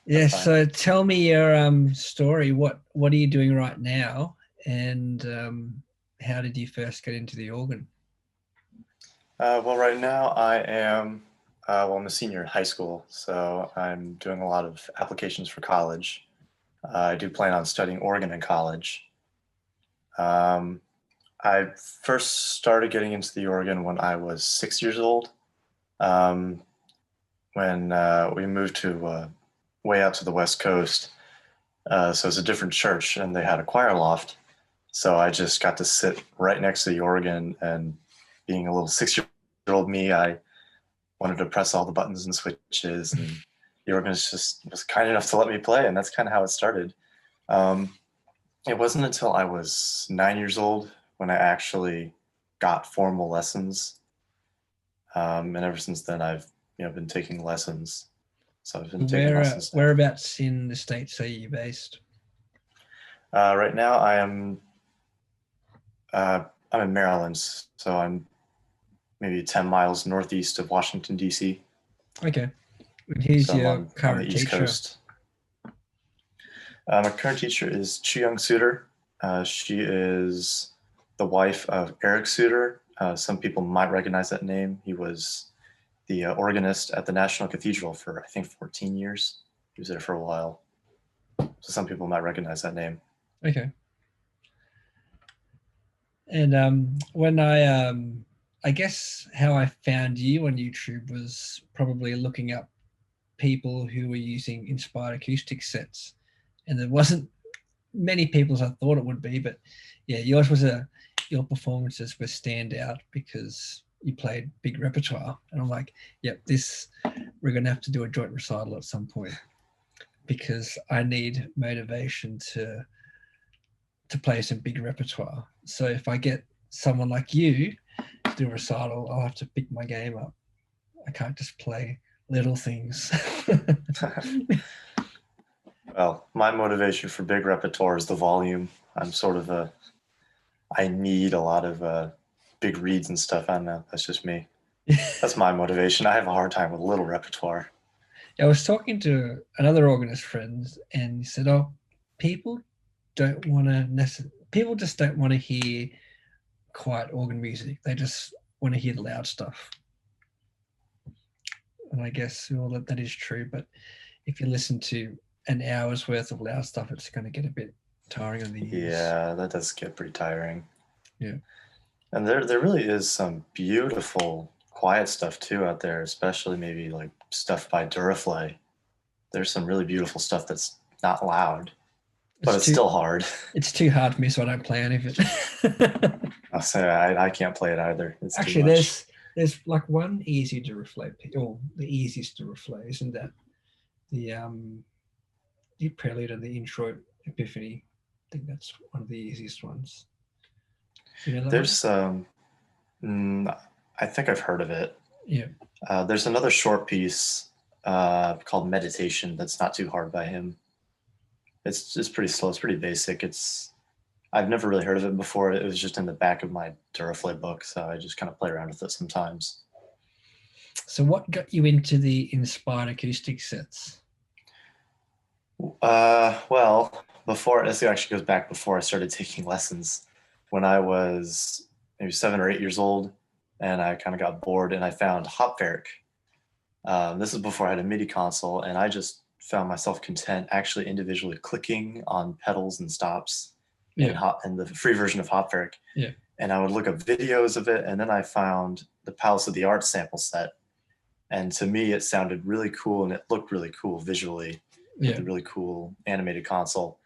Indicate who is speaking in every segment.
Speaker 1: That's
Speaker 2: Yes.
Speaker 1: fine.
Speaker 2: So tell me your story. What are you doing right now, and how did you first get into the organ?
Speaker 1: Well, right now I am, I'm a senior in high school, so I'm doing a lot of applications for college. I do plan on studying organ in college. Um, I first started getting into the organ when I was 6 years old, um, when we moved to way out to the West Coast. So it's a different church, and they had a choir loft. So I just got to sit right next to the organ, and being a little 6 year old me, I wanted to press all the buttons and switches, and the organist just was kind enough to let me play, and that's kind of how it started. Um, it wasn't until I was 9 years old when I actually got formal lessons, and ever since then I've been taking lessons. So I've been taking lessons now.
Speaker 2: Whereabouts in the States are you based?
Speaker 1: Right now I'm in Maryland, so I'm maybe 10 miles northeast of Washington D.C.
Speaker 2: Okay. And who's
Speaker 1: So I'm
Speaker 2: your
Speaker 1: on the
Speaker 2: current
Speaker 1: East
Speaker 2: teacher?
Speaker 1: Coast. My current teacher is Chuyoung Suter. She is the wife of Eric Suter. Some people might recognize that name. He was the organist at the National Cathedral for, I think, 14 years. He was there for a while. So some people might recognize that name.
Speaker 2: Okay. And when I guess how I found you on YouTube was probably looking up people who were using inspired acoustic sets, and there wasn't many people as I thought it would be, but yeah, your performances were stand out because you played big repertoire, and I'm like, yep, this we're gonna have to do a joint recital at some point because I need motivation to play some big repertoire. So if I get someone like you to do a recital, I'll have to pick my game up. I can't just play little things.
Speaker 1: Well, my motivation for big repertoire is the volume. I'm sort of I need a lot of big reads and stuff. I don't know. That's just me. That's my motivation. I have a hard time with little repertoire.
Speaker 2: I was talking to another organist friend, and he said, "Oh, people don't want to people just don't want to hear quiet organ music. They just want to hear the loud stuff." And I guess well, that is true. But if you listen to an hour's worth of loud stuff, it's going to get a bit tiring on the ears.
Speaker 1: Yeah, that does get pretty tiring.
Speaker 2: Yeah,
Speaker 1: And there really is some beautiful quiet stuff too out there, especially maybe like stuff by Duraflay. There's some really beautiful stuff that's not loud, but
Speaker 2: it's
Speaker 1: it's
Speaker 2: too
Speaker 1: still hard.
Speaker 2: it's too hard for me, so I don't play any of it.
Speaker 1: I'll say I can't play it either. It's too
Speaker 2: Actually,
Speaker 1: much.
Speaker 2: there's like one easy to reflect, or the easiest to reflect, isn't that the the prelude and the intro epiphany? I think that's one of the easiest ones. You know that one?
Speaker 1: There's mm, I think I've heard of it.
Speaker 2: Yeah.
Speaker 1: There's another short piece called Meditation that's not too hard by him. It's pretty slow. It's pretty basic. I've never really heard of it before. It was just in the back of my Duraflay book, so I just kind of play around with it sometimes.
Speaker 2: So, what got you into the inspired acoustic sets?
Speaker 1: Well, before this actually goes back before I started taking lessons. When I was maybe 7 or 8 years old, and I kind of got bored, and I found Hopwerk. This is before I had a MIDI console, and I just found myself content actually individually clicking on pedals and stops
Speaker 2: Yeah.
Speaker 1: in the free version of Hopwerk.
Speaker 2: Yeah.
Speaker 1: And I would look up videos of it, and then I found the Palace of the Arts sample set. And to me, it sounded really cool, and it looked really cool visually with
Speaker 2: Yeah.
Speaker 1: a really cool animated console.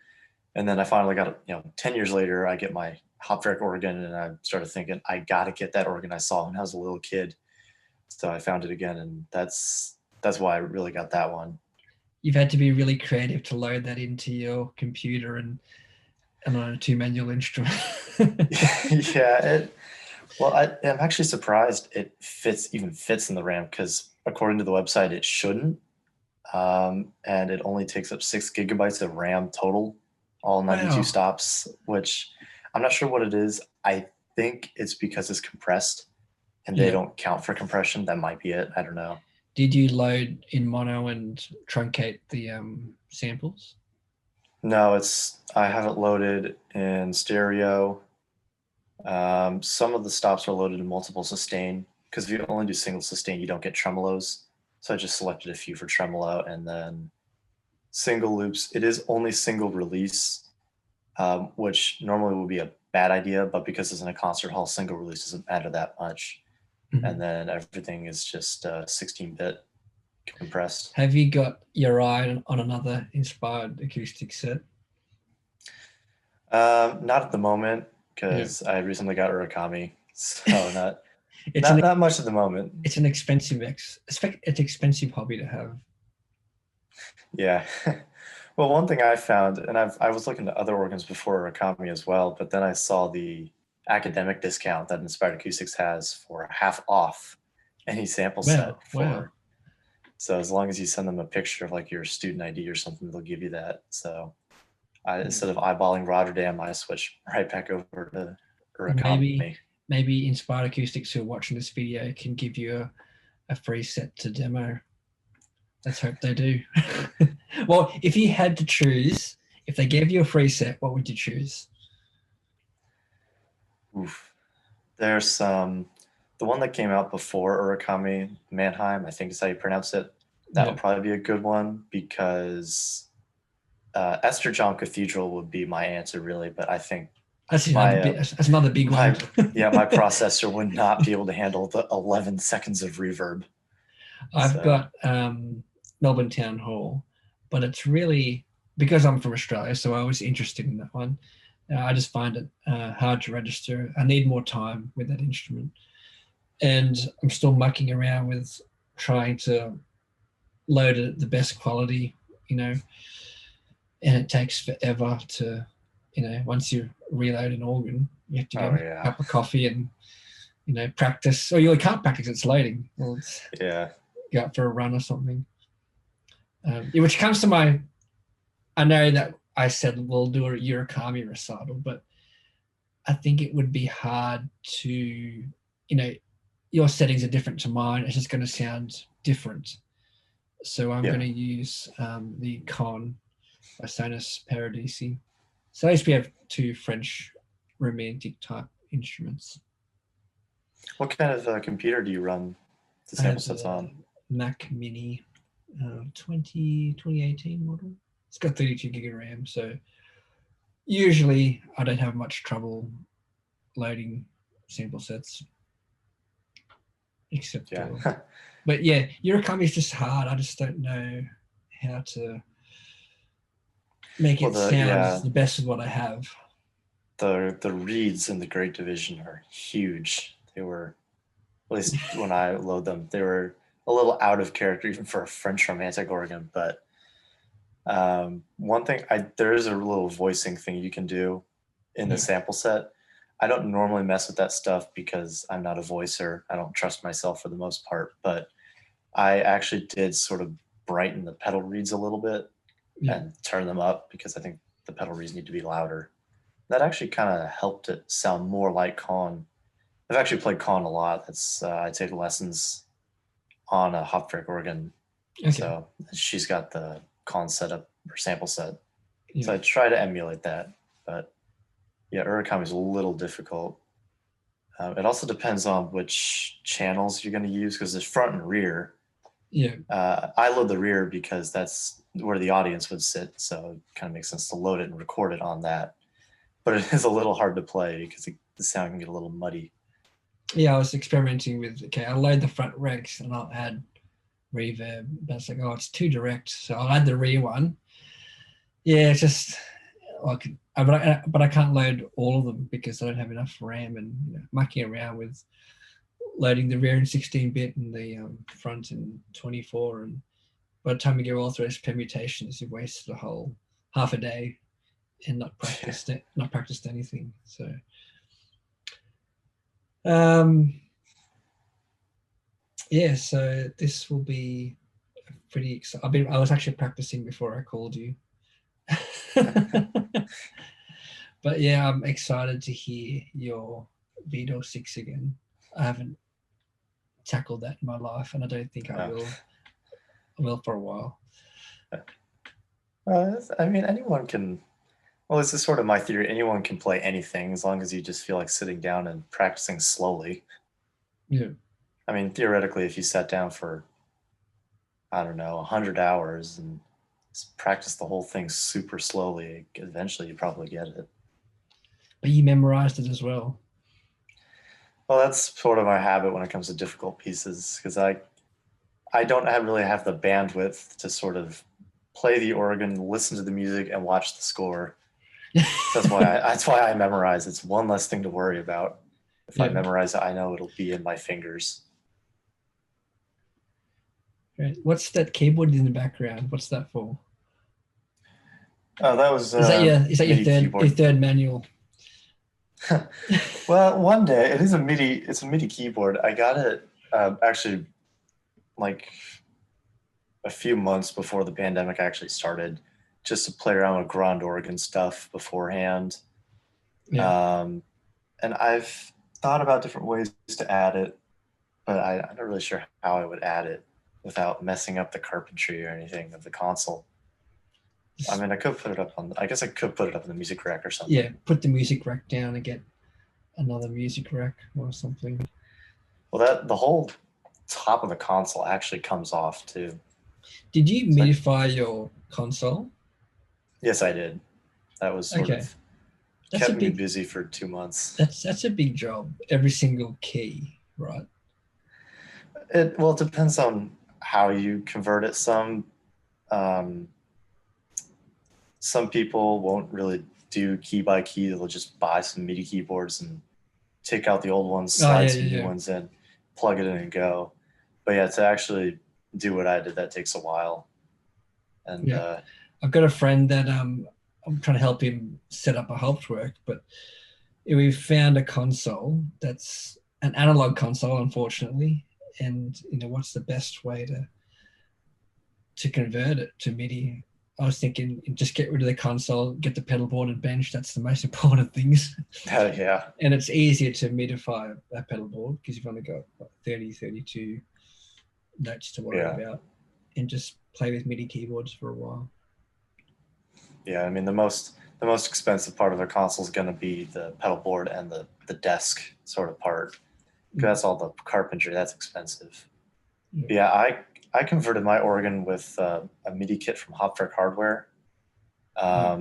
Speaker 1: And then I finally got it, 10 years later, I get my Hopwerk organ, and I started thinking, I got to get that organ I saw when I was a little kid. So I found it again, and that's why I really got that one.
Speaker 2: You've had to be really creative to load that into your computer and on a two manual instrument.
Speaker 1: Yeah, I'm actually surprised it even fits in the RAM because according to the website, it shouldn't. And it only takes up 6 gigabytes of RAM total, all 92
Speaker 2: Wow.
Speaker 1: stops, which I'm not sure what it is. I think it's because it's compressed and they
Speaker 2: Yeah.
Speaker 1: don't count for compression. That might be it. I don't know.
Speaker 2: Did you load in mono and truncate the samples?
Speaker 1: No, I have it loaded in stereo. Some of the stops are loaded in multiple sustain because if you only do single sustain, you don't get tremolos. So I just selected a few for tremolo and then single loops. It is only single release, which normally would be a bad idea, but because it's in a concert hall, single release doesn't matter that much.
Speaker 2: Mm-hmm.
Speaker 1: And then everything is just 16-bit compressed.
Speaker 2: Have you got your eye on another inspired acoustic set?
Speaker 1: Not at the moment because I recently got Urakami, so not much at the moment.
Speaker 2: It's an expensive hobby to have.
Speaker 1: Yeah. Well, one thing I found, and I was looking at other organs before Urakami as well, but then I saw the academic discount that Inspired Acoustics has for half off any sample set.
Speaker 2: Wow.
Speaker 1: So as long as you send them a picture of like your student ID or something, they'll give you that. So instead of eyeballing Rotterdam, I switched right back over to Urakami.
Speaker 2: Maybe Inspired Acoustics who are watching this video can give you a free set to demo. Let's hope they do. Well, if you had to choose, if they gave you a free set, what would you choose?
Speaker 1: Oof. There's the one that came out before Urakami, Mannheim, I think is how you pronounce it. That would probably be a good one because Esterjon Cathedral would be my answer, really. But I think
Speaker 2: that's another big one.
Speaker 1: My processor would not be able to handle the 11 seconds of reverb.
Speaker 2: I've got Melbourne Town Hall, but it's really because I'm from Australia, so I was interested in that one. I just find it hard to register. I need more time with that instrument, and I'm still mucking around with trying to load it at the best quality, and it takes forever to, once you reload an organ, you have to get a cup of coffee and practice, or you can't practice, it's loading. Well, go out for a run or something. Which comes to I know that I said we'll do a Urakami recital, but I think it would be hard to, your settings are different to mine. It's just going to sound different. So I'm going to use the Con by Sonus Paradisi. So at least we have two French romantic type instruments.
Speaker 1: What kind of computer do you run the sample sets on?
Speaker 2: Mac Mini 2018 model. It's got 32 gig of RAM, so usually I don't have much trouble loading sample sets. Except but yeah, Urakami is just hard. I just don't know how to make it sound the best of what I have.
Speaker 1: The reeds in the Great Division are huge. They were, at least when I load them, they were a little out of character even for a French romantic organ. But one thing, there is a little voicing thing you can do in the sample set. I don't normally mess with that stuff because I'm not a voicer. I don't trust myself for the most part, but I actually did sort of brighten the pedal reeds a little bit and turn them up because I think the pedal reeds need to be louder. That actually kind of helped it sound more like Con. I've actually played Con a lot. I take lessons on a Hopfrick organ. Okay. So she's got the Con setup or sample set. So I try to emulate that, but Urakami is a little difficult. It also depends on which channels you're going to use because there's front and rear. I load the rear because that's where the audience would sit, so it kind of makes sense to load it and record it on that. But it is a little hard to play because the sound can get a little muddy. I
Speaker 2: was experimenting with, I'll load the front regs and I'll add reverb. But it's like, it's too direct, so I'll add the rear one. It's just, but I can't load all of them because I don't have enough RAM, and mucking around with loading the rear in 16-bit and the front in 24, and by the time you get all through those permutations, you've wasted a whole half a day and not practiced anything. So so this will be pretty exciting. I was actually practicing before I called you. But I'm excited to hear your Vito 6 again. I haven't tackled that in my life, and I don't think I will. well for a while.
Speaker 1: I mean, anyone can. Well, this is sort of my theory. Anyone can play anything as long as you just feel like sitting down and practicing slowly.
Speaker 2: Yeah.
Speaker 1: I mean, theoretically, if you sat down for, I don't know, 100 hours and practice the whole thing super slowly, eventually you probably get it.
Speaker 2: But you memorized it as well.
Speaker 1: Well, that's sort of my habit when it comes to difficult pieces because I don't really have the bandwidth to sort of play the organ, listen to the music, and watch the score. That's why I memorize. It's one less thing to worry about. If I
Speaker 2: Yeah.
Speaker 1: memorize it, I know it'll be in my fingers.
Speaker 2: Right. What's that keyboard in the background? What's that for?
Speaker 1: Oh, that was
Speaker 2: Is that your
Speaker 1: MIDI
Speaker 2: third manual?
Speaker 1: Well, one day it is a MIDI. It's a MIDI keyboard. I got it actually like a few months before the pandemic actually started, just to play around with grand organ stuff beforehand.
Speaker 2: Yeah.
Speaker 1: And I've thought about different ways to add it, but I'm not really sure how I would add it without messing up the carpentry or anything of the console. I mean, I could put it up on. I guess I could put it up in the music rack or something.
Speaker 2: Yeah, put the music rack down and get another music rack or something.
Speaker 1: Well, the whole top of the console actually comes off too.
Speaker 2: Did you midify your console?
Speaker 1: Yes, I did. That was sort of kept me busy for 2 months.
Speaker 2: That's a big job. Every single key, right?
Speaker 1: It depends on how you convert it. Some people won't really do key by key. They'll just buy some MIDI keyboards and take out the old ones, slide some new ones in, plug it in and go. But yeah, to actually do what I did, that takes a while. And
Speaker 2: I've got a friend that I'm trying to help him set up a Hauptwerk, but we found a console that's an analog console, unfortunately. And what's the best way to convert it to MIDI? I was thinking just get rid of the console, get the pedal board and bench. That's the most important things.
Speaker 1: Yeah.
Speaker 2: And it's easier to midify a pedal board because you've only got 30, 32 notes to worry about, and just play with MIDI keyboards for a while.
Speaker 1: Yeah, I mean the most expensive part of a console is going to be the pedal board and the desk sort of part. Because that's all the carpentry. That's expensive. Yeah, I converted my organ with a MIDI kit from Hauptwerk Hardware. I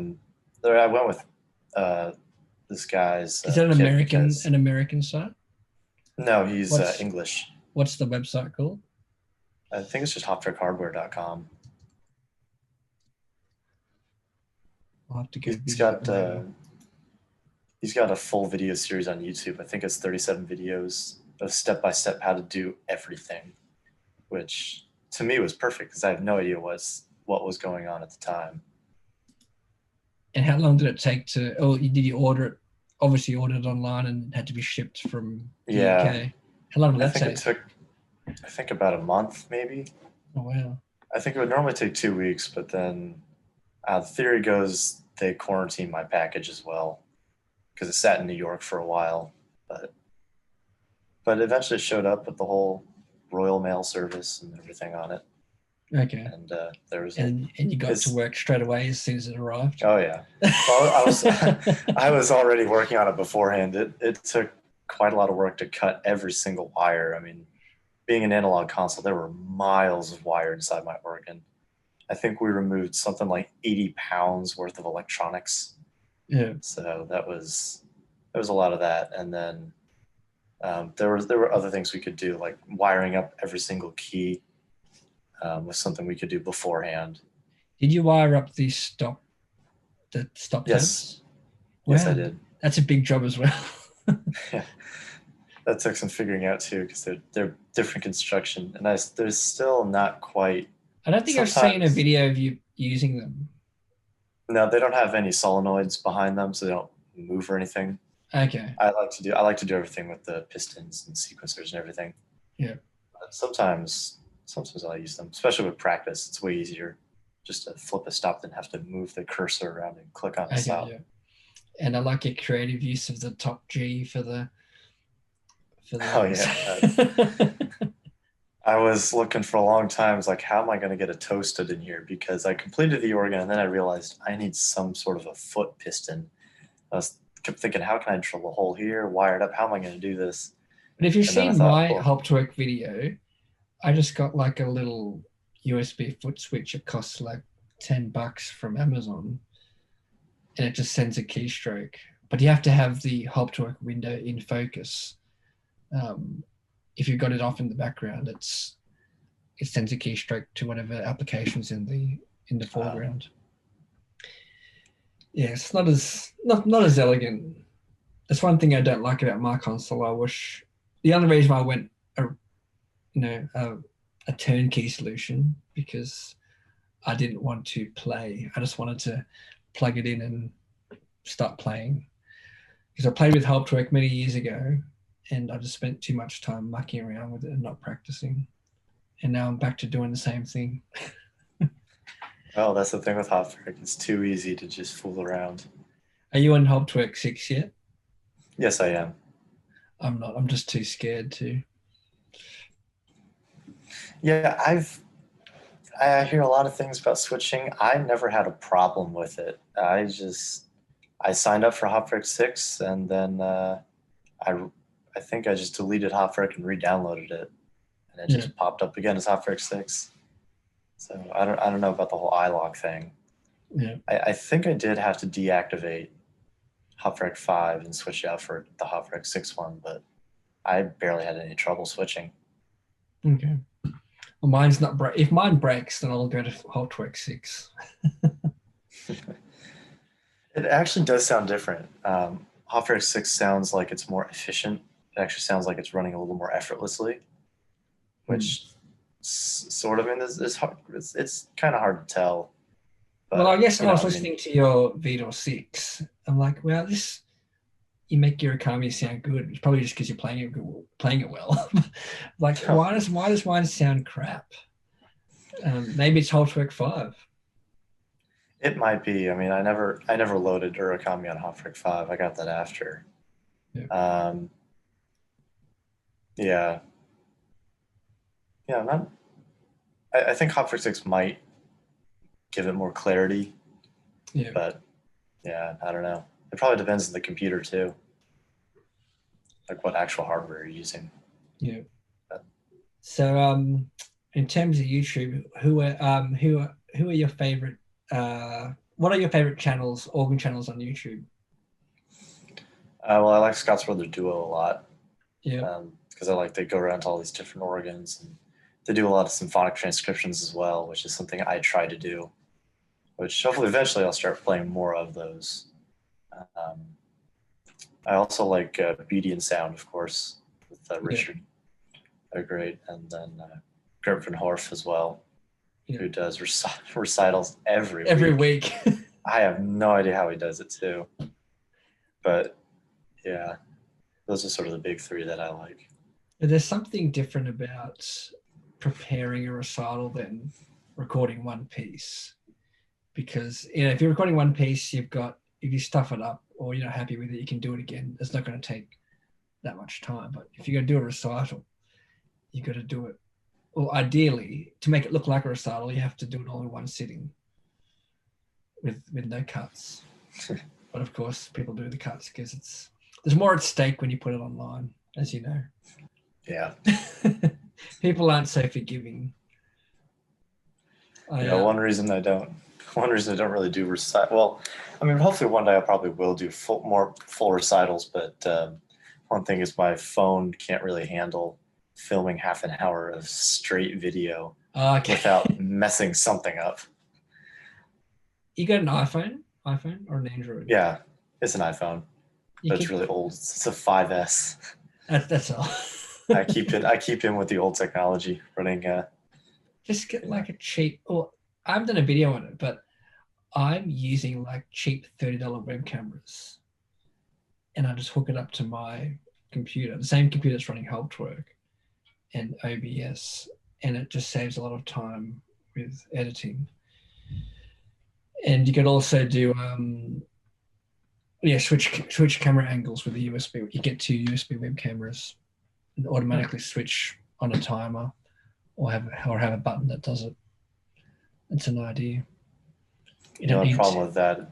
Speaker 1: went with this guy's.
Speaker 2: Is that an American site?
Speaker 1: No, he's English.
Speaker 2: What's the website called?
Speaker 1: I think it's just hauptwerkhardware.com.
Speaker 2: I'll have to go.
Speaker 1: He's got a full video series on YouTube. I think it's 37 videos of step-by-step how to do everything, which to me was perfect because I have no idea what was going on at the time.
Speaker 2: And how long did it take to? Oh, did you order it? Obviously, you ordered it online and had to be shipped from the UK. How long did that take?
Speaker 1: It took, I think, about a month, maybe.
Speaker 2: Oh wow!
Speaker 1: I think it would normally take 2 weeks, but then the theory goes they quarantined my package as well because it sat in New York for a while, but eventually showed up with the whole Royal Mail service and everything on it.
Speaker 2: Okay.
Speaker 1: And there was
Speaker 2: and you got to work straight away as soon as it arrived.
Speaker 1: Oh yeah. Well, I was already working on it beforehand. It took quite a lot of work to cut every single wire. I mean, being an analog console, there were miles of wire inside my organ. I think we removed something like 80 pounds worth of electronics.
Speaker 2: Yeah.
Speaker 1: So there was a lot of that, and then there were other things we could do, like wiring up every single key was something we could do beforehand.
Speaker 2: Did you wire up the stop
Speaker 1: Yes.
Speaker 2: tabs?
Speaker 1: Wow. Yes, I did.
Speaker 2: That's a big job as well.
Speaker 1: Yeah. That took some figuring out too, because they're different construction, and there's still not quite.
Speaker 2: I don't think I've seen a video of you using them.
Speaker 1: No, they don't have any solenoids behind them, so they don't move or anything.
Speaker 2: Okay.
Speaker 1: I like to do everything with the pistons and sequencers and everything.
Speaker 2: Yeah.
Speaker 1: But sometimes I'll use them, especially with practice. It's way easier just to flip a stop than have to move the cursor around and click on a stop. Yeah.
Speaker 2: And I like your creative use of the top G for the.
Speaker 1: Oh yeah. I was looking for a long time. I was like, how am I going to get a toasted in here? Because I completed the organ and then I realized I need some sort of a foot piston. Kept thinking, how can I drill a hole here, wire it up? How am I going to do this?
Speaker 2: But if you've
Speaker 1: And then I
Speaker 2: seen
Speaker 1: thought,
Speaker 2: my
Speaker 1: well,
Speaker 2: help to work video, I just got like a little USB foot switch. It costs like $10 from Amazon, and it just sends a keystroke. But you have to have the help to work window in focus. Um, if you've got it off in the background, it sends a keystroke to whatever applications in the foreground. Yeah, it's not as elegant. That's one thing I don't like about my console. I wish the only reason I went a a turnkey solution because I didn't want to play. I just wanted to plug it in and start playing. Because I played with Help to Work many years ago, and I just spent too much time mucking around with it and not practicing. And now I'm back to doing the same thing.
Speaker 1: well, that's the thing with Hopfrick. It's too easy to just fool around.
Speaker 2: Are you on Help to Work 6 yet?
Speaker 1: Yes, I am.
Speaker 2: I'm not. I'm just too scared to.
Speaker 1: Yeah, I hear a lot of things about switching. I never had a problem with it. I signed up for Hopfrick 6 and then I think I just deleted Hopfrick and re-downloaded it, and it just popped up again as Hopfrick 6. So I don't know about the whole iLog thing.
Speaker 2: Yeah.
Speaker 1: I think I did have to deactivate Hopfrick 5 and switch it out for the Hopfrick 6 one, but I barely had any trouble switching.
Speaker 2: Okay. Well, mine's not break. If mine breaks, then I'll go to Help to Work 6.
Speaker 1: It actually does sound different. Hopfrick 6 sounds like it's more efficient. It actually sounds like it's running a little more effortlessly, which sort of is hard. It's kind of hard to tell. But,
Speaker 2: well, I guess I was listening to your Vitor 6. I'm like, well, you make your Akami sound good. It's probably just because you're playing it well. Like, why does mine sound crap? Maybe it's Help to Work 5.
Speaker 1: It might be. I mean, I never loaded Urakami on Hopfrick 5. I got that after.
Speaker 2: Yeah.
Speaker 1: Yeah. Yeah, I think Hopfrick 6 might give it more clarity.
Speaker 2: Yeah.
Speaker 1: But yeah, I don't know. It probably depends on the computer too. Like what actual hardware you're using.
Speaker 2: Yeah. So in terms of YouTube, who are your favorite what are your favorite channels, organ channels on YouTube?
Speaker 1: Well, I like Scott's Brother Duo a lot.
Speaker 2: Yeah.
Speaker 1: Because I like they go around to all these different organs, and they do a lot of symphonic transcriptions as well, which is something I try to do, which hopefully eventually I'll start playing more of those. I also like Beauty and Sound, of course, with Richard. Yeah. They're great. And then Gert Van Horf as well, who does recitals every
Speaker 2: week.
Speaker 1: I have no idea how he does it too. But yeah, those are sort of the big three that I like.
Speaker 2: There's something different about preparing a recital than recording one piece. Because if you're recording one piece, if you stuff it up or you're not happy with it, you can do it again. It's not going to take that much time. But if you're going to do a recital, you've got to do it. Well, ideally, to make it look like a recital, you have to do it all in one sitting with no cuts. But of course, people do the cuts because there's more at stake when you put it online, as you know.
Speaker 1: Yeah.
Speaker 2: People aren't so forgiving.
Speaker 1: One reason I don't really do recital. Well, I mean, hopefully one day I probably will do more full recitals, but one thing is my phone can't really handle filming half an hour of straight video without messing something up.
Speaker 2: You got an iPhone or an Android?
Speaker 1: Yeah, it's an iPhone, but it's really old. It's a 5S.
Speaker 2: That's all.
Speaker 1: I keep in with the old technology running.
Speaker 2: Just get like a cheap. Well, I haven't done a video on it, but I'm using like cheap $30 web cameras, and I just hook it up to my computer, the same computer that's running Help to Work and OBS, and it just saves a lot of time with editing. And you could also do switch camera angles with the USB. You get two USB web cameras and automatically switch on a timer or have a button that does it. It's an idea. You
Speaker 1: The
Speaker 2: don't
Speaker 1: only
Speaker 2: need
Speaker 1: problem
Speaker 2: to.
Speaker 1: with that,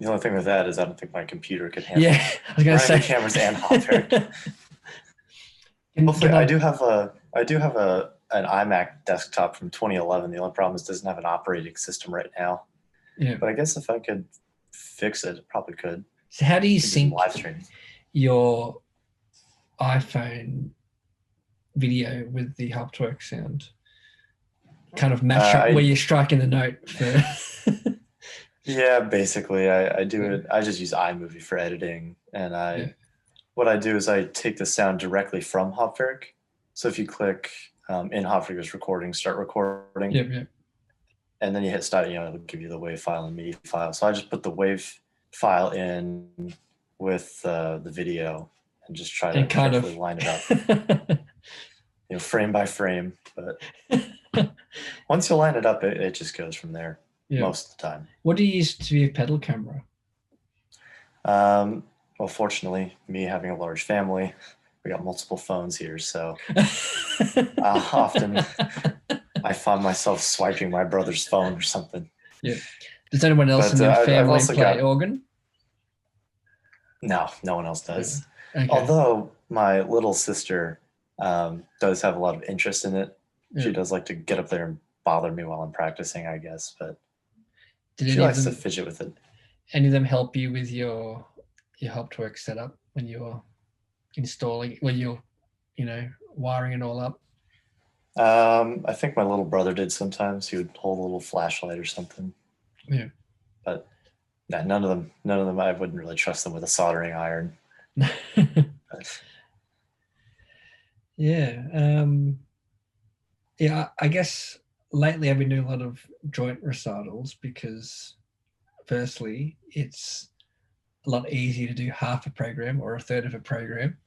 Speaker 1: the only thing with that is I don't think my computer could handle
Speaker 2: Yeah, I was going to
Speaker 1: running
Speaker 2: say.
Speaker 1: the cameras and Hopper. Hopefully,
Speaker 2: Can I,
Speaker 1: I do have an iMac desktop from 2011. The only problem is it doesn't have an operating system right now.
Speaker 2: yeah.
Speaker 1: But I guess if I could fix it, it probably could.
Speaker 2: So how do you
Speaker 1: Could do some
Speaker 2: sync
Speaker 1: live streaming.
Speaker 2: your iPhone video with the Hoptwerk sound? Kind of match up where you're striking the note for.
Speaker 1: Yeah, basically, I do it. I just use iMovie for editing, and what I do is I take the sound directly from Hopwerk. So if you click in Hopwerk's recording, start recording,
Speaker 2: Yep.
Speaker 1: and then you hit start, it'll give you the WAV file and MIDI file. So I just put the WAV file in with the video and just try to carefully line it up, frame by frame. But once you line it up, it just goes from there most of the time.
Speaker 2: What do you use to be a pedal camera?
Speaker 1: Well, fortunately, me having a large family, we got multiple phones here, so often I find myself swiping my brother's phone or something.
Speaker 2: Yeah. Does anyone else in your family play organ?
Speaker 1: No, no one else does.
Speaker 2: Yeah. Okay.
Speaker 1: Although my little sister does have a lot of interest in it. Yeah. She does like to get up there and bother me while I'm practicing, I guess, but she likes to fidget with it.
Speaker 2: Any of them help you with your Hoptwerk setup when you're installing, when you're, wiring it all up?
Speaker 1: I think my little brother did sometimes. He would hold a little flashlight or something.
Speaker 2: Yeah.
Speaker 1: But none of them, I wouldn't really trust them with a soldering iron.
Speaker 2: Yeah. Yeah, I guess lately I've been doing a lot of joint recitals because firstly, it's a lot easier to do half a program or a third of a program,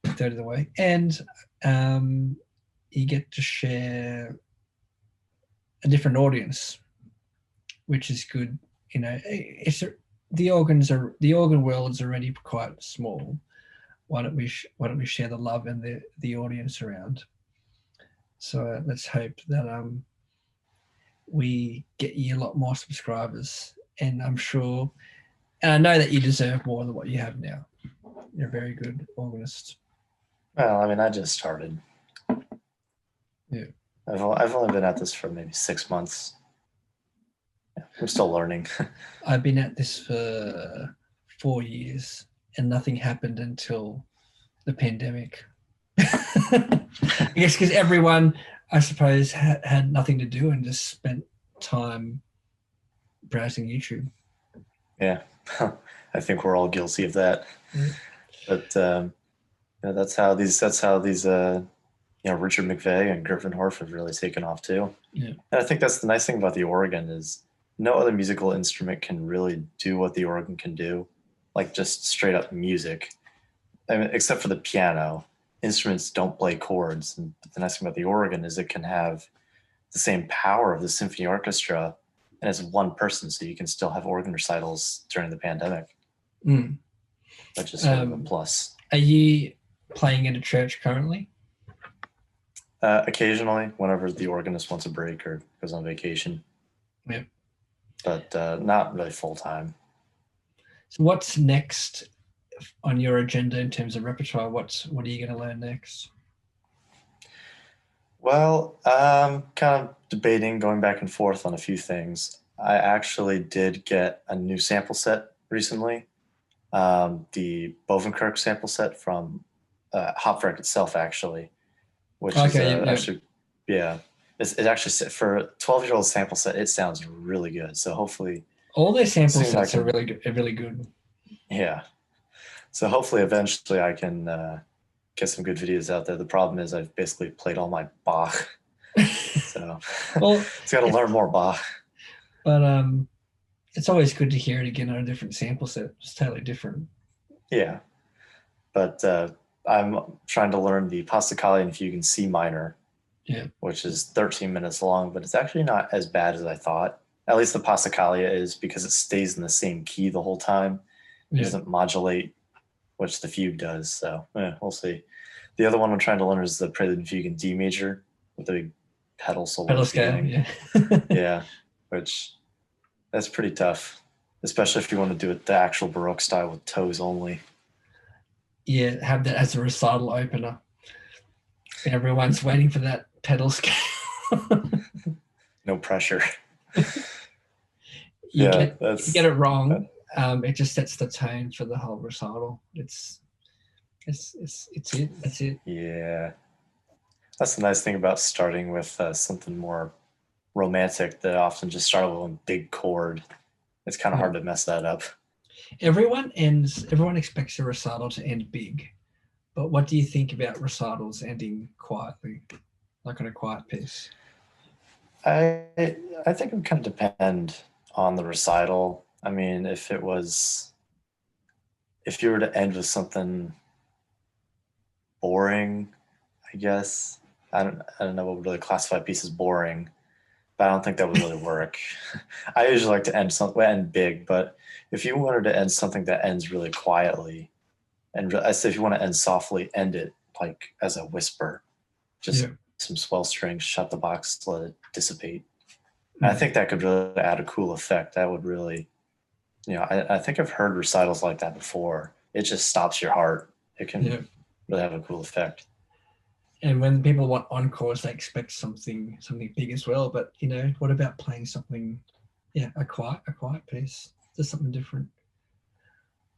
Speaker 2: a third of the way. And you get to share a different audience, which is good. The organ world is already quite small. Why don't we share the love and the audience around? So let's hope that we get you a lot more subscribers, and I'm sure, and I know that you deserve more than what you have now. You're a very good organist.
Speaker 1: Well, I mean, I just started.
Speaker 2: Yeah.
Speaker 1: I've only been at this for maybe 6 months. Yeah, I'm still learning.
Speaker 2: I've been at this for 4 years, and nothing happened until the pandemic. I guess because everyone, I suppose, had nothing to do and just spent time browsing YouTube.
Speaker 1: Yeah, I think we're all guilty of that.
Speaker 2: Yeah.
Speaker 1: But that's how these Richard McVeigh and Griffin Horf have really taken off too.
Speaker 2: Yeah.
Speaker 1: And I think that's the nice thing about the organ is no other musical instrument can really do what the organ can do, like just straight up music. I mean, except for the piano, instruments don't play chords. And the nice thing about the organ is it can have the same power of the symphony orchestra, and it's one person, so you can still have organ recitals during the pandemic, which is sort of a plus.
Speaker 2: Are you playing in a church currently?
Speaker 1: Occasionally, whenever the organist wants a break or goes on vacation.
Speaker 2: Yeah.
Speaker 1: But not really full time.
Speaker 2: So what's next on your agenda in terms of repertoire? What are you going to learn next?
Speaker 1: Well, I'm kind of debating, going back and forth on a few things. I actually did get a new sample set recently, the Bovenkirk sample set from Hopwerk itself, actually, which is actually, yeah, it actually, for a 12-year-old sample set, it sounds really good. So hopefully,
Speaker 2: all their sample sets are really good.
Speaker 1: Yeah. So hopefully, eventually, I can get some good videos out there. The problem is I've basically played all my Bach, so it's got to learn more Bach.
Speaker 2: But it's always good to hear it again on a different sample set. It's totally different.
Speaker 1: Yeah, but I'm trying to learn the Passacaglia and Fugue in C minor, which is 13 minutes long, but it's actually not as bad as I thought. At least the Passacaglia is, because it stays in the same key the whole time. It doesn't modulate, which the fugue does. So we'll see. The other one I'm trying to learn is the Prelude and Fugue in D major, with the big pedal solo
Speaker 2: Pedal
Speaker 1: at the
Speaker 2: scale,
Speaker 1: beginning.
Speaker 2: yeah.
Speaker 1: Yeah, which that's pretty tough, especially if you want to do it the actual Baroque style with toes only.
Speaker 2: Yeah, have that as a recital opener. Everyone's waiting for that pedal scale.
Speaker 1: No pressure.
Speaker 2: You
Speaker 1: Yeah,
Speaker 2: get if you get it wrong, it just sets the tone for the whole recital. It's it. That's it.
Speaker 1: Yeah, that's the nice thing about starting with something more romantic that often just start with one big chord. It's kind of hard to mess that up.
Speaker 2: Everyone expects a recital to end big. But what do you think about recitals ending quietly, like on a quiet piece?
Speaker 1: I think it would kind of depend on the recital. I mean, if you were to end with something boring, I guess I don't know what would really classify a piece as boring, but I don't think that would really work. I usually like to end big, but if you wanted to end something that ends really quietly, and I say if you want to end softly, end it like as a whisper, just some swell strings, shut the box, let it dissipate. I think that could really add a cool effect. That would really, I think I've heard recitals like that before. It just stops your heart. It can really have a cool effect.
Speaker 2: And when people want encores, they expect something big as well. But what about playing something, a quiet piece? Just something different.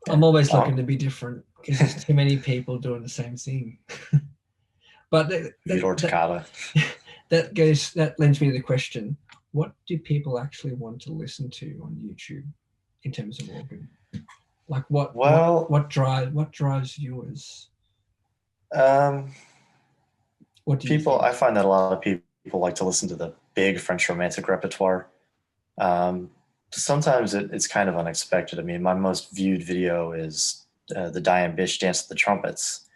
Speaker 2: I'm always looking to be different because there's too many people doing the same thing. But
Speaker 1: that
Speaker 2: lends me to the question: what do people actually want to listen to on YouTube in terms of organ? Like what drives viewers?
Speaker 1: What do people? I find that a lot of people like to listen to the big French Romantic repertoire. Sometimes it's kind of unexpected. I mean, my most viewed video is the Diane Bish Dance of the Trumpets,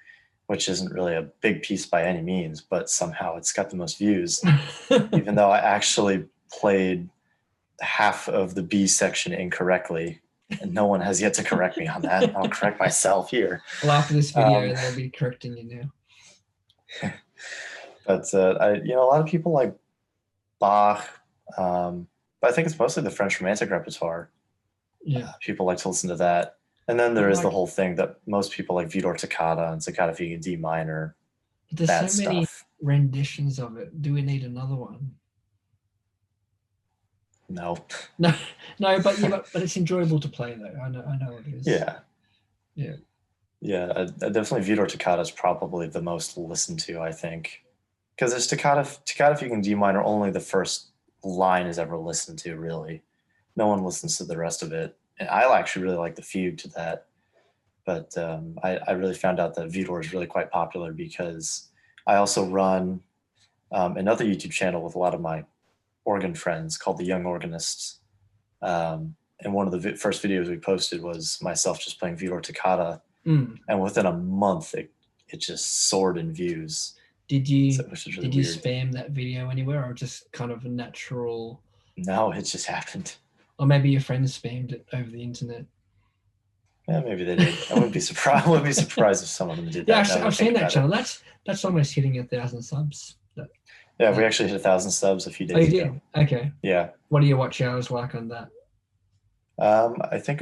Speaker 1: which isn't really a big piece by any means, but somehow it's got the most views, even though I actually played half of the B section incorrectly, and no one has yet to correct me on that. I'll correct myself here.
Speaker 2: Well, after this video, they'll be correcting you now.
Speaker 1: But a lot of people like Bach, but I think it's mostly the French Romantic repertoire.
Speaker 2: Yeah,
Speaker 1: people like to listen to that. And then there is the whole thing that most people like Vidor Toccata and Toccata Fugue in D minor.
Speaker 2: There's so many renditions of it. Do we need another one?
Speaker 1: No,
Speaker 2: but it's enjoyable to play though. I know it is.
Speaker 1: Yeah. Definitely Vidor Toccata is probably the most listened to, I think, because there's Toccata Fugue in D minor. Only the first line is ever listened to. Really, no one listens to the rest of it. And I actually really like the fugue to that. But I really found out that Vidor is really quite popular because I also run another YouTube channel with a lot of my organ friends called the Young Organists. And one of the first videos we posted was myself just playing Vidor Toccata. And within a month, it just soared in views.
Speaker 2: Did you spam that video anywhere, or just kind of a natural?
Speaker 1: No, it just happened.
Speaker 2: Or maybe your friends spammed it over the internet.
Speaker 1: Yeah, maybe they did. I wouldn't be surprised. I wouldn't be surprised if some of them did that.
Speaker 2: Yeah, I've seen that channel. That's almost hitting 1,000 subs.
Speaker 1: Yeah, we actually hit 1,000 subs a few days ago.
Speaker 2: Okay.
Speaker 1: Yeah.
Speaker 2: What are your watch hours like on that?
Speaker 1: I think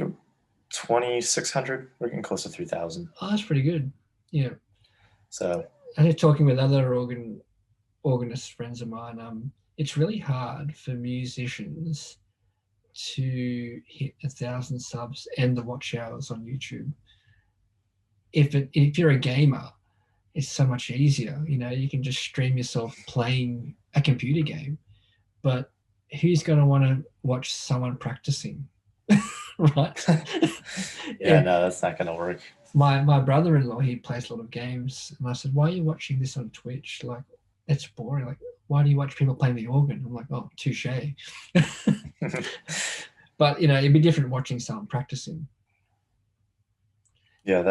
Speaker 1: 2,600. We're getting close to 3,000.
Speaker 2: Oh, that's pretty good. Yeah.
Speaker 1: So.
Speaker 2: I was talking with other organist friends of mine. It's really hard for musicians to hit 1,000 subs and the watch hours on YouTube. If you're a gamer, it's so much easier. You can just stream yourself playing a computer game. But who's going to want to watch someone practicing? Right?
Speaker 1: Yeah, no, that's not going to work.
Speaker 2: My brother-in-law, he plays a lot of games, and I said, "Why are you watching this on Twitch? Like, it's boring. Like, why do you watch people playing the organ?" I'm like, "Oh, touche." But it'd be different watching someone practicing.
Speaker 1: Yeah,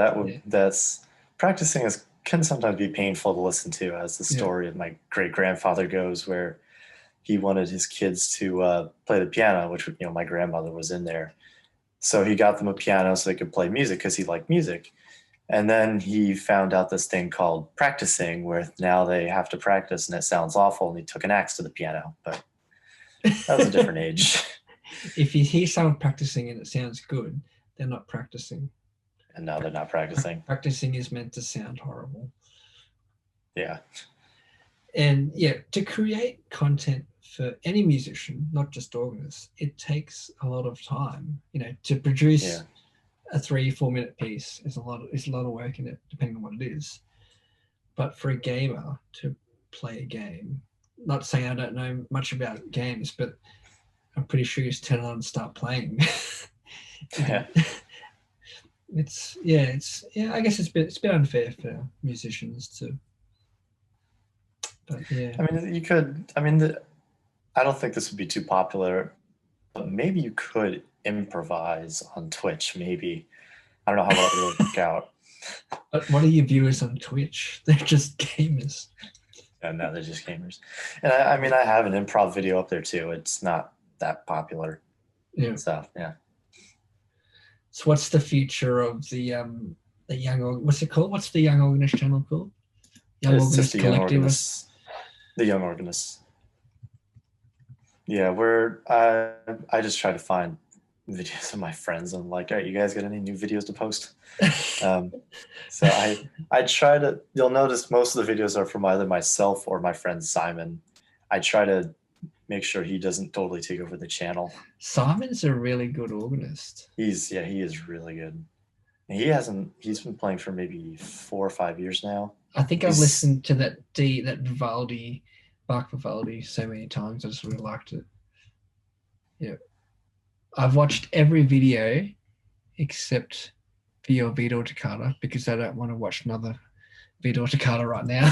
Speaker 1: that's practicing can sometimes be painful to listen to, as the story of my great grandfather goes, where he wanted his kids to play the piano, which my grandmother was in there. So he got them a piano so they could play music because he liked music. And then he found out this thing called practicing, where now they have to practice and it sounds awful. And he took an axe to the piano, but that was a different age.
Speaker 2: If you hear someone practicing and it sounds good, they're not practicing.
Speaker 1: And now they're not practicing.
Speaker 2: Practicing is meant to sound horrible.
Speaker 1: Yeah.
Speaker 2: And yeah, to create content for any musician, not just organists, it takes a lot of time. To produce a 3-4 minute piece is a lot of work in it, depending on what it is. But for a gamer to play a game, not saying I don't know much about games, but I'm pretty sure you just turn on and start playing.
Speaker 1: Yeah.
Speaker 2: I guess it's a bit unfair for musicians to. But yeah.
Speaker 1: I mean, you could. I mean, I don't think this would be too popular, but maybe you could improvise on Twitch. Maybe. I don't know how well it would work out.
Speaker 2: But what are your viewers on Twitch? They're just gamers.
Speaker 1: And now they're just gamers. And I mean, I have an improv video up there too. It's not that popular.
Speaker 2: Yeah.
Speaker 1: So yeah.
Speaker 2: So what's the future of the young? What's it called? What's the Young Organist channel called?
Speaker 1: Young Organist Collective. The Young Organists. Yeah, I just try to find videos of my friends. I'm like, all right, you guys got any new videos to post? So I try to. You'll notice most of the videos are from either myself or my friend Simon. I try to make sure he doesn't totally take over the channel.
Speaker 2: Simon's a really good organist.
Speaker 1: He is really good. He's been playing for maybe 4 or 5 years now.
Speaker 2: I think I've listened to that Vivaldi, Bach Vivaldi so many times. I just really liked it. Yeah. I've watched every video except for your Vito Toccata because I don't want to watch another Vito Toccata right now.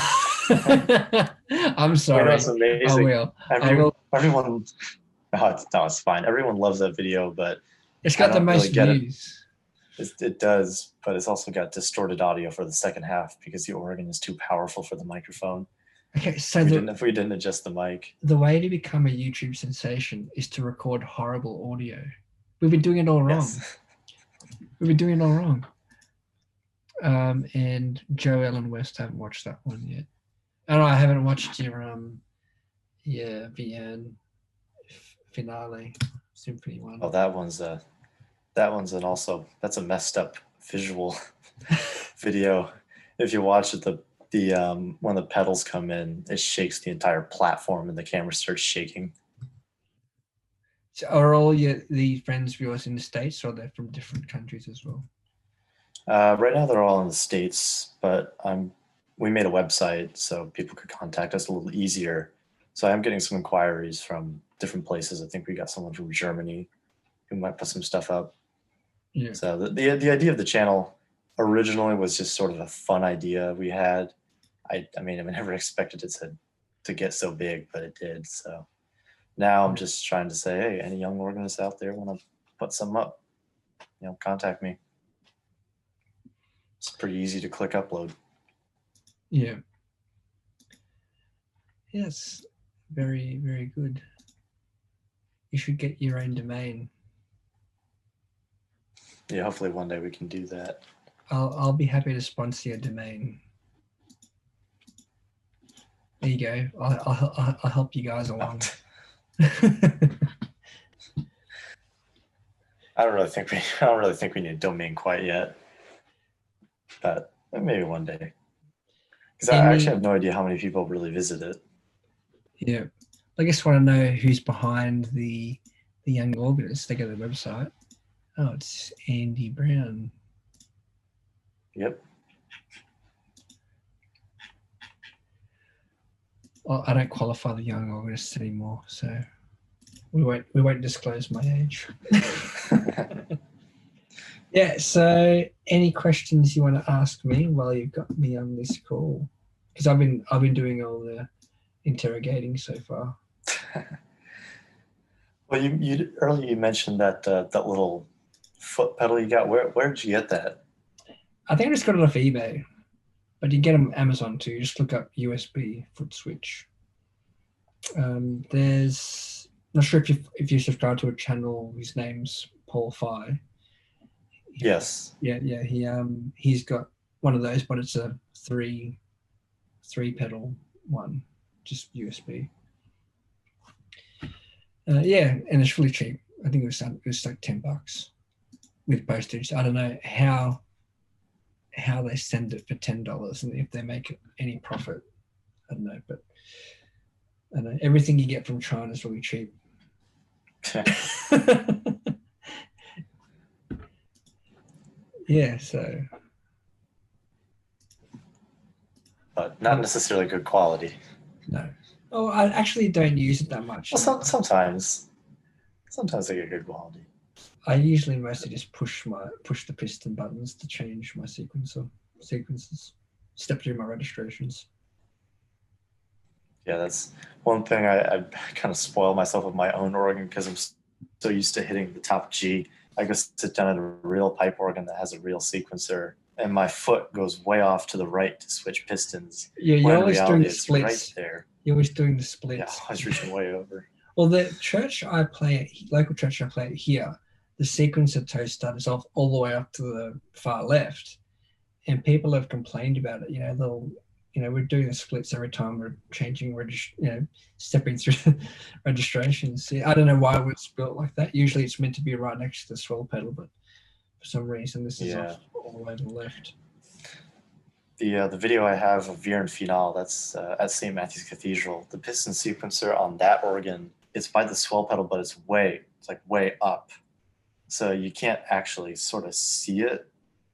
Speaker 2: I'm sorry.
Speaker 1: That's amazing.
Speaker 2: I will.
Speaker 1: Everyone, it's fine. Everyone loves that video, but
Speaker 2: it's got the most views.
Speaker 1: It does, but it's also got distorted audio for the second half because the organ is too powerful for the microphone.
Speaker 2: Okay, so
Speaker 1: if we didn't adjust the mic.
Speaker 2: The way to become a YouTube sensation is to record horrible audio. We've been doing it all wrong.
Speaker 1: Yes.
Speaker 2: We've been doing it all wrong. And Joe Ellen West, haven't watched that one yet. Oh, no, I haven't watched your Vian finale symphony one.
Speaker 1: Oh, that's a messed up visual video. If you watch it, when the pedals come in, it shakes the entire platform and the camera starts shaking.
Speaker 2: So are all the friends viewers in the States, or are they from different countries as well?
Speaker 1: Right now they're all in the States, but we made a website so people could contact us a little easier. So I'm getting some inquiries from different places. I think we got someone from Germany who might put some stuff up.
Speaker 2: Yeah.
Speaker 1: So the idea of the channel originally was just sort of a fun idea we had. I mean, I never expected it to get so big, but it did. So now I'm just trying to say, hey, any young organists out there want to put some up, contact me. It's pretty easy to click upload.
Speaker 2: Yeah. Yes. Very, very good. You should get your own domain.
Speaker 1: Yeah, hopefully one day we can do that.
Speaker 2: I'll be happy to sponsor your domain. There you go. I'll help you guys along.
Speaker 1: I don't really think we need a domain quite yet, but maybe one day. Because I actually have no idea how many people really visit it.
Speaker 2: Yeah, I just want to know who's behind the Young Organist. They go to the website. Oh, it's Andy Brown.
Speaker 1: Yep.
Speaker 2: Well, I don't qualify the Young Organists anymore, so we won't disclose my age. Yeah. So, any questions you want to ask me while you've got me on this call? Because I've been doing all the interrogating so far.
Speaker 1: Well, you earlier you mentioned that little foot pedal you got. Where did you get that?
Speaker 2: I think I just got it off eBay, but you get them on Amazon too. You just look up USB foot switch. There's not sure if you subscribe to a channel. His name's Paul Fye.
Speaker 1: Yes.
Speaker 2: Yeah. He's got one of those, but it's a three pedal one, just USB. Yeah, and it's really cheap. I think it was like $10 with postage. I don't know how they send it for $10 and if they make any profit. I don't know, but I don't know. Everything you get from China is really cheap. Yeah, so.
Speaker 1: But not necessarily good quality.
Speaker 2: No. Oh, I actually don't use it that much.
Speaker 1: Well, sometimes they get good quality.
Speaker 2: I usually mostly just push the piston buttons to change my sequences, step through my registrations.
Speaker 1: Yeah, that's one thing I kind of spoil myself with my own organ because I'm so used to hitting the top G. I go sit down at a real pipe organ that has a real sequencer, and my foot goes way off to the right to switch pistons.
Speaker 2: Yeah, you're always doing the splits.
Speaker 1: Right there.
Speaker 2: You're always doing the splits.
Speaker 1: Yeah, I was reaching way over.
Speaker 2: Well, the local church I play at here, the sequencer toe starts off all the way up to the far left, and people have complained about it. We're doing the splits every time we're changing, stepping through registrations. I don't know why it's built like that. Usually it's meant to be right next to the swell pedal, but for some reason this is off all the way to the left.
Speaker 1: The video I have of Vier and Final, that's at St. Matthew's Cathedral. The piston sequencer on that organ, it's by the swell pedal, but it's way up. So you can't actually sort of see it.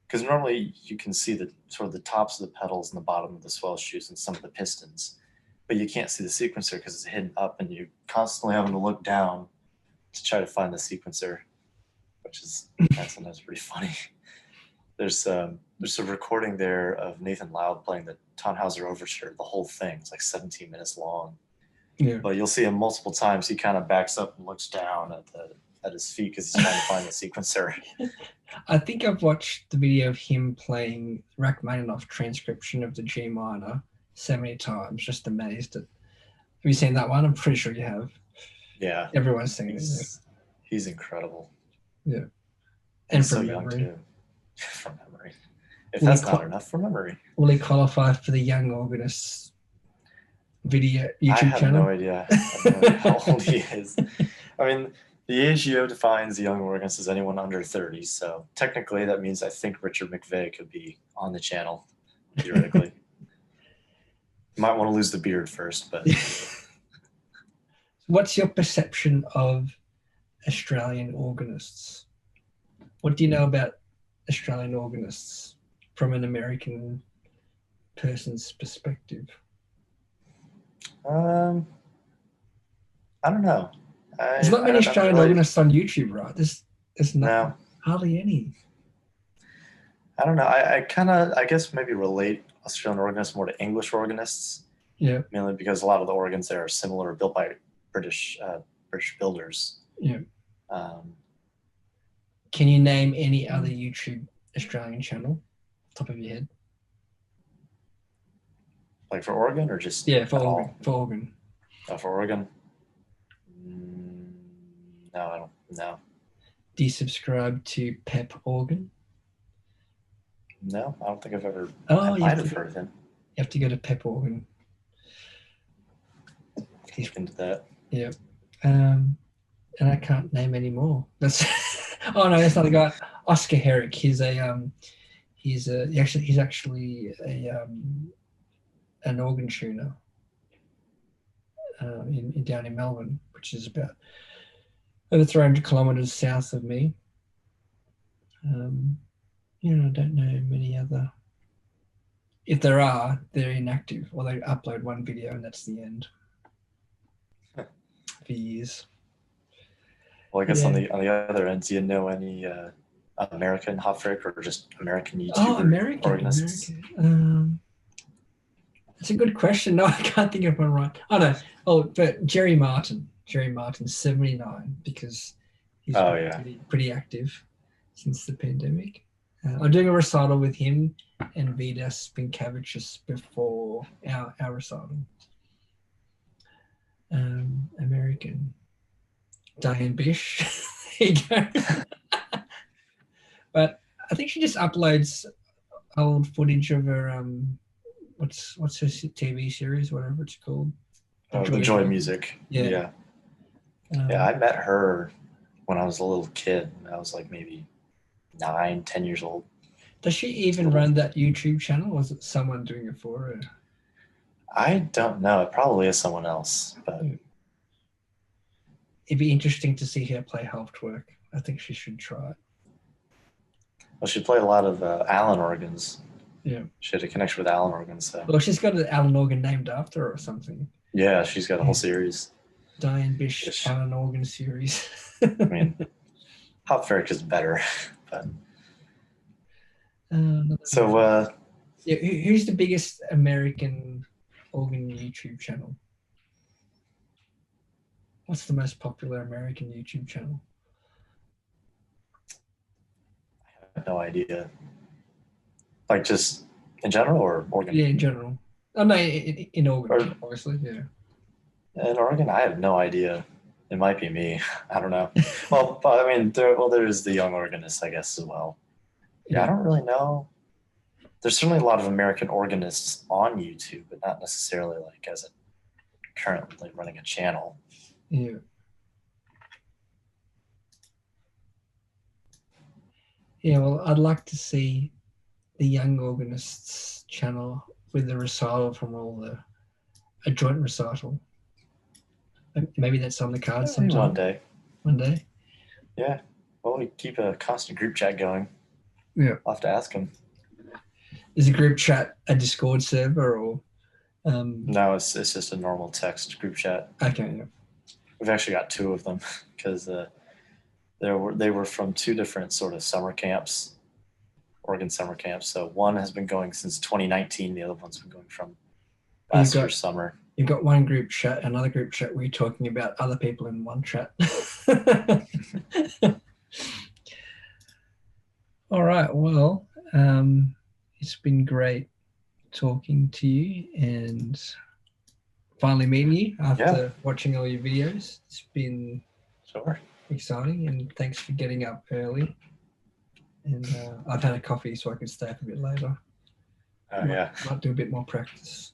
Speaker 1: Because normally you can see the sort of the tops of the pedals and the bottom of the swell shoes and some of the pistons, but you can't see the sequencer because it's hidden up, and you're constantly having to look down to try to find the sequencer, which is sometimes pretty funny. There's a recording there of Nathan Loud playing the Tannhauser Overture. The whole thing is like 17 minutes long. Yeah. But you'll see him multiple times. He kind of backs up and looks down at his feet because he's trying to find the sequencer.
Speaker 2: I think I've watched the video of him playing Rachmaninoff transcription of the G minor so many times, just amazed at. Have you seen that one? I'm pretty sure you have.
Speaker 1: Yeah.
Speaker 2: Everyone's seen it.
Speaker 1: He's incredible.
Speaker 2: Yeah.
Speaker 1: And so young too. From memory. If that's not enough, from memory.
Speaker 2: Will he qualify for the Young Organists video YouTube channel?
Speaker 1: I have no idea how old he is. I mean, the AGO defines the young organist as anyone under 30, so technically that means I think Richard McVeigh could be on the channel, theoretically. You might want to lose the beard first, but...
Speaker 2: What's your perception of Australian organists? What do you know about Australian organists from an American person's perspective?
Speaker 1: I don't know.
Speaker 2: There's not many Australian organists on YouTube, right? There's not hardly any.
Speaker 1: I don't know. I guess maybe relate Australian organists more to English organists.
Speaker 2: Yeah.
Speaker 1: Mainly because a lot of the organs there are similar, built by British builders.
Speaker 2: Yeah. Can you name any other YouTube Australian channel, top of your head?
Speaker 1: Like for organ or just
Speaker 2: for organ? For organ.
Speaker 1: Oh, for organ. No, I don't know.
Speaker 2: Do you subscribe to Pep Organ?
Speaker 1: No, I don't think I've ever.
Speaker 2: I
Speaker 1: might have heard of him.
Speaker 2: You have to go to Pep Organ.
Speaker 1: He's into that.
Speaker 2: Yeah, and I can't name any more. That's oh no, that's not the guy. Oscar Herrick. He's actually an organ tuner down in Melbourne, which is about over 300 kilometers south of me. I don't know many other. If there are, they're inactive, or they upload one video and that's the end. For years.
Speaker 1: Well, I guess on the other end, do you know any American Hofrick or just American YouTuber organists?
Speaker 2: American. That's a good question. No, I can't think of one right. Oh no. Oh, but Jerry Martin. Jerry Martin's 79 because he's pretty active since the pandemic. I'm doing a recital with him and Vidas Pinkavicius before our recital. American. Diane Bish. There you go. But I think she just uploads old footage of her what's her TV series, whatever it's called.
Speaker 1: Oh, the Joy Music.
Speaker 2: Yeah.
Speaker 1: Yeah, I met her when I was a little kid. I was like maybe 9, 10 years old.
Speaker 2: Does she even run that YouTube channel, or is it someone doing it for her?
Speaker 1: I don't know. It probably is someone else, but
Speaker 2: it'd be interesting to see her play Hauptwerk. I think she should try it.
Speaker 1: Well, she played a lot of Allen organs.
Speaker 2: Yeah.
Speaker 1: She had a connection with Allen organs. So.
Speaker 2: Well, she's got an Allen organ named after her or something.
Speaker 1: Yeah, she's got a whole series.
Speaker 2: Diane Bish Allen organ series.
Speaker 1: I mean, Hauptwerk is better, but so.
Speaker 2: Yeah, who's the biggest American organ YouTube channel? What's the most popular American YouTube channel?
Speaker 1: I have no idea. Like just in general or organ?
Speaker 2: Yeah, in general. Oh no, in organ, obviously, yeah.
Speaker 1: In organ, I have no idea. It might be me. I don't know. Well, I mean, there's the young organist, I guess, as well. Yeah, I don't really know. There's certainly a lot of American organists on YouTube, but not necessarily like as a currently running a channel.
Speaker 2: Yeah. Yeah, well, I'd like to see the young organists channel with the recital from a joint recital. Maybe that's on the cards sometime.
Speaker 1: One day.
Speaker 2: One day.
Speaker 1: Yeah. Well, we keep a constant group chat going.
Speaker 2: Yeah.
Speaker 1: I'll have to ask him.
Speaker 2: Is a group chat a Discord server or?
Speaker 1: No, it's just a normal text group chat.
Speaker 2: Okay. Yeah.
Speaker 1: We've actually got 2 of them because they were from 2 different sort of summer camps, organ summer camps. So one has been going since 2019. The other one's been going from last year's summer.
Speaker 2: You've got one group chat, another group chat where you're talking about other people in one chat. All right. Well, it's been great talking to you and finally meeting you after watching all your videos. It's been exciting, and thanks for getting up early. And I've had a coffee so I can stay up a bit later. Might do a bit more practice.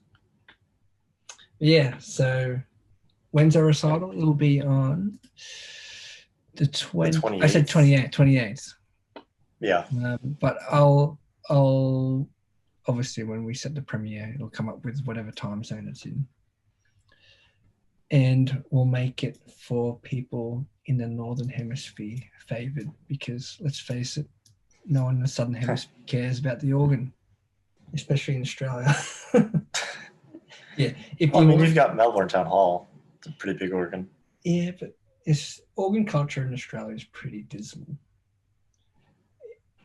Speaker 2: Yeah, so when's our recital? It'll be on the 28th. I said 28th.
Speaker 1: Yeah.
Speaker 2: But I'll obviously when we set the premiere, it'll come up with whatever time zone it's in. And we'll make it for people in the Northern Hemisphere favored, because let's face it, no one in the Southern Hemisphere cares about the organ, especially in Australia. Yeah.
Speaker 1: You've got Melbourne Town Hall. It's a pretty big organ.
Speaker 2: Yeah, but organ culture in Australia is pretty dismal.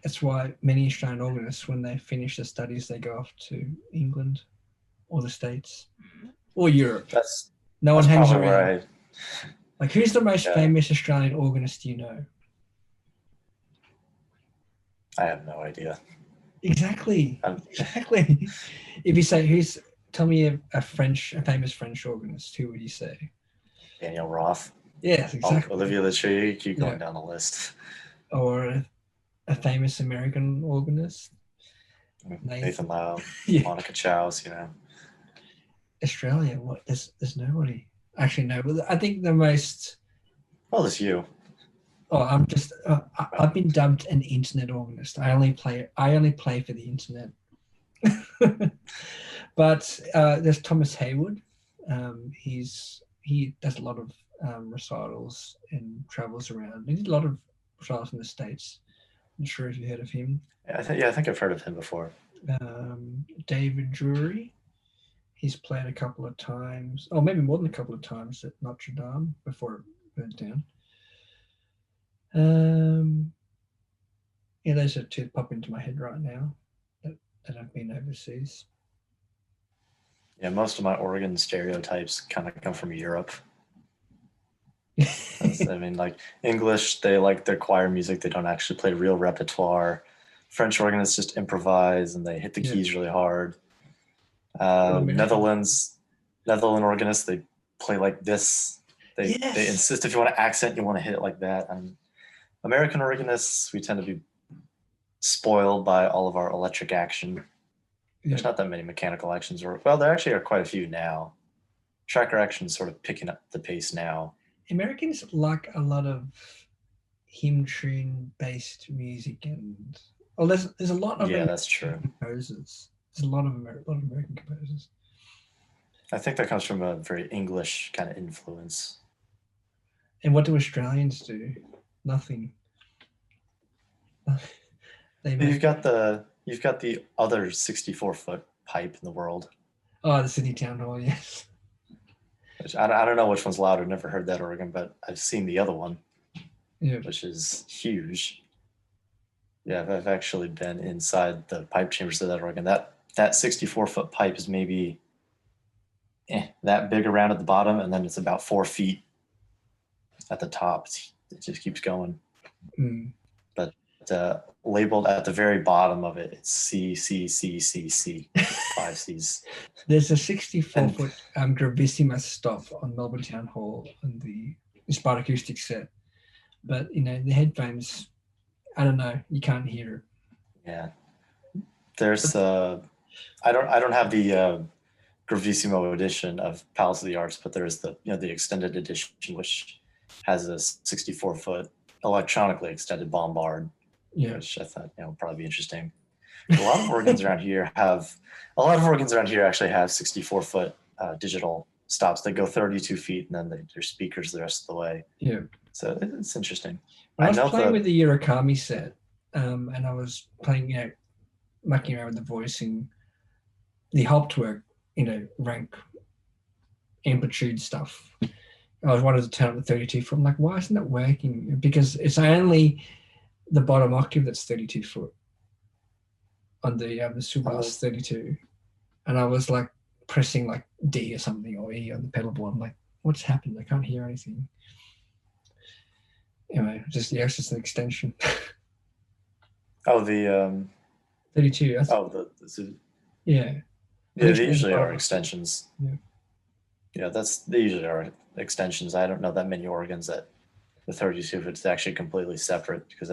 Speaker 2: That's why many Australian organists, when they finish their studies, they go off to England or the States or Europe. No one hangs around. Like, who's the most famous Australian organist you know?
Speaker 1: I have no idea.
Speaker 2: Exactly. Exactly. If you say, tell me a famous French organist, who would you say?
Speaker 1: Daniel Roth.
Speaker 2: Yes, exactly.
Speaker 1: Olivier Lechuy, keep going down the list.
Speaker 2: Or a famous American organist.
Speaker 1: Nathan Lau, Monica Chows,
Speaker 2: Australia, what? There's nobody. Actually, no, but I think the most.
Speaker 1: Well, it's you.
Speaker 2: Oh, I've been dubbed an internet organist. I only play for the internet. But there's Thomas Haywood. He does a lot of recitals and travels around. He did a lot of recitals in the States. I'm not sure if you heard of him.
Speaker 1: I think I've heard of him before.
Speaker 2: David Drury. He's played a couple of times, or maybe more than a couple of times, at Notre Dame before it burnt down. Those are 2 that pop into my head right now that have been overseas.
Speaker 1: Yeah, most of my organ stereotypes kind of come from Europe. I mean, like English, they like their choir music. They don't actually play real repertoire. French organists just improvise and they hit the keys really hard. Netherlands organists, they play like this. They insist if you want to accent, you want to hit it like that. And American organists, we tend to be spoiled by all of our electric action. There's not that many mechanical actions, or well, there actually are quite a few now. Tracker action is sort of picking up the pace now.
Speaker 2: Americans like a lot of hymn tune based music, and there's a lot of
Speaker 1: that's true.
Speaker 2: Composers. There's a lot of American composers.
Speaker 1: I think that comes from a very English kind of influence.
Speaker 2: And what do Australians do? Nothing.
Speaker 1: You've got the other 64-foot pipe in the world.
Speaker 2: Oh, the Sydney Town Hall, yes.
Speaker 1: Which I don't know which one's louder. Never heard that organ, but I've seen the other one, which is huge. Yeah, I've actually been inside the pipe chambers of that organ. That 64-foot pipe is maybe that big around at the bottom, and then it's about 4 feet at the top. It just keeps going. But labeled at the very bottom of it, it's C, C, C, C, C, 5 C's.
Speaker 2: There's a 64-foot gravissima stop on Melbourne Town Hall on the Inspired Acoustics set. But, the headphones, I don't know, you can't hear it.
Speaker 1: Yeah. There's, I don't have the Gravissimo edition of Palace of the Arts, but there's the extended edition, which has a 64-foot electronically extended bombard, which I thought would probably be interesting. A lot of organs around here actually have 64-foot digital stops that go 32 feet, and then they're speakers the rest of the way.
Speaker 2: Yeah.
Speaker 1: So it's interesting.
Speaker 2: I was playing with the Urakami set, and I was playing, mucking around with the voicing, the Hauptwerk, rank amplitude stuff. I wanted to turn up the 32 foot. I'm like, why isn't that working? Because it's only the bottom octave that's 32 foot on the Subas 32. And I was like pressing like D or something or E on the pedal board. I'm like, what's happened? I can't hear anything. Anyway, it's just an extension.
Speaker 1: Oh, the
Speaker 2: 32. Yeah.
Speaker 1: Yeah, they usually are extensions.
Speaker 2: Yeah.
Speaker 1: Yeah, they usually are extensions. I don't know that many organs that the 32 if it's actually completely separate, because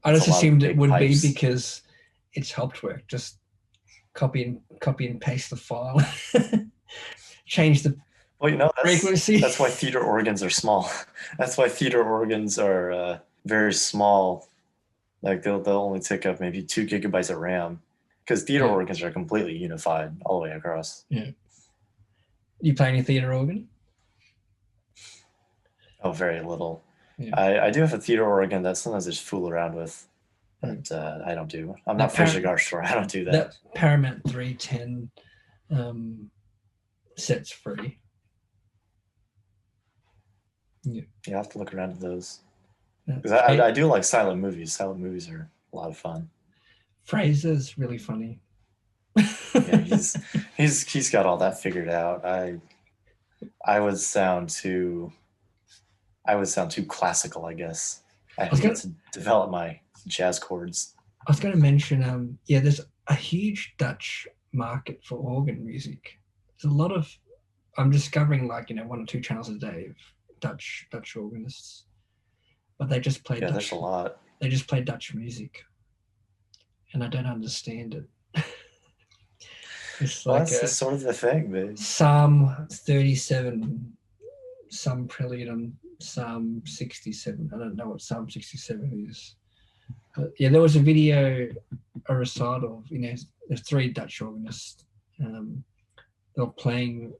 Speaker 2: I just assumed it would be because it's Hauptwerk. Just copy and paste the file. Change the frequency.
Speaker 1: That's why theater organs are small. That's why theater organs are very small. Like they'll only take up maybe 2 gigabytes of RAM, because theater organs are completely unified all the way across.
Speaker 2: Yeah. You play any theater organ?
Speaker 1: Oh, very little.
Speaker 2: Yeah.
Speaker 1: I do have a theater organ that sometimes I just fool around with, but I don't do. I'm not Fraser sure. I don't do that.
Speaker 2: That Paramount 310 set's free. Yeah.
Speaker 1: You have to look around at those. Because I do like silent movies. Silent movies are a lot of fun.
Speaker 2: Fraser's really funny.
Speaker 1: Yeah, he's got all that figured out. I would sound too classical, I guess. I need to develop my jazz chords.
Speaker 2: I was going to mention, there's a huge Dutch market for organ music. There's a lot of, I'm discovering 1 or 2 channels a day of Dutch organists, but they just play.
Speaker 1: Yeah, there's a lot.
Speaker 2: They just play Dutch music, and I don't understand it. It's
Speaker 1: that's sort of the thing, man.
Speaker 2: Psalm 37, some prelude on Psalm 67. I don't know what Psalm 67 is. But yeah, there was a recital of, there's 3 Dutch organists. They were playing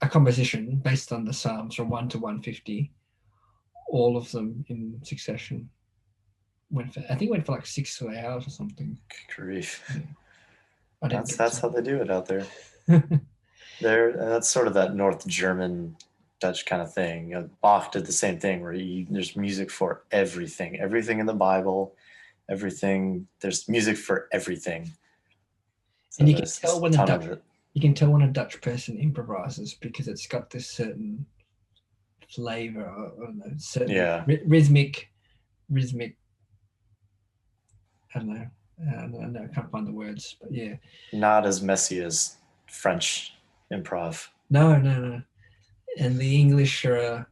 Speaker 2: a composition based on the Psalms from 1 to 150, all of them in succession. I think it went for like 6 hours or something.
Speaker 1: Grief.
Speaker 2: Yeah.
Speaker 1: That's how they do it out there. That's sort of that North German Dutch kind of thing. Bach did the same thing, where there's music for everything in the Bible, everything. There's music for everything. So
Speaker 2: and you can tell when a Dutch person improvises, because it's got this certain flavor, or certain rhythmic. I don't know. I can't find the words, but yeah.
Speaker 1: Not as messy as French improv.
Speaker 2: No. And the English are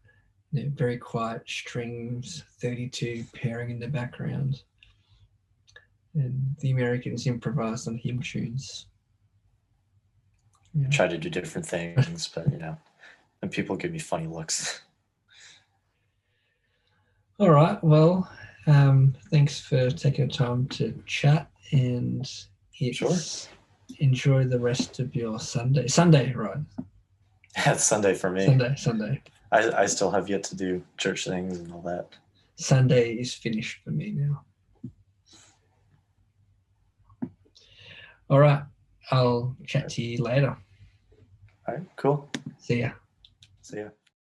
Speaker 2: very quiet strings, 32 pairing in the background. and the Americans improvised on hymn tunes. Yeah.
Speaker 1: Try to do different things, but and people give me funny looks.
Speaker 2: All right. Well, thanks for taking the time to chat, and
Speaker 1: Sure.
Speaker 2: Enjoy the rest of your Sunday. Sunday, right?
Speaker 1: It's Sunday for me.
Speaker 2: Sunday.
Speaker 1: I still have yet to do church things and all that.
Speaker 2: Sunday is finished for me now. All right. I'll chat to you later.
Speaker 1: All right, cool.
Speaker 2: See ya.
Speaker 1: See ya.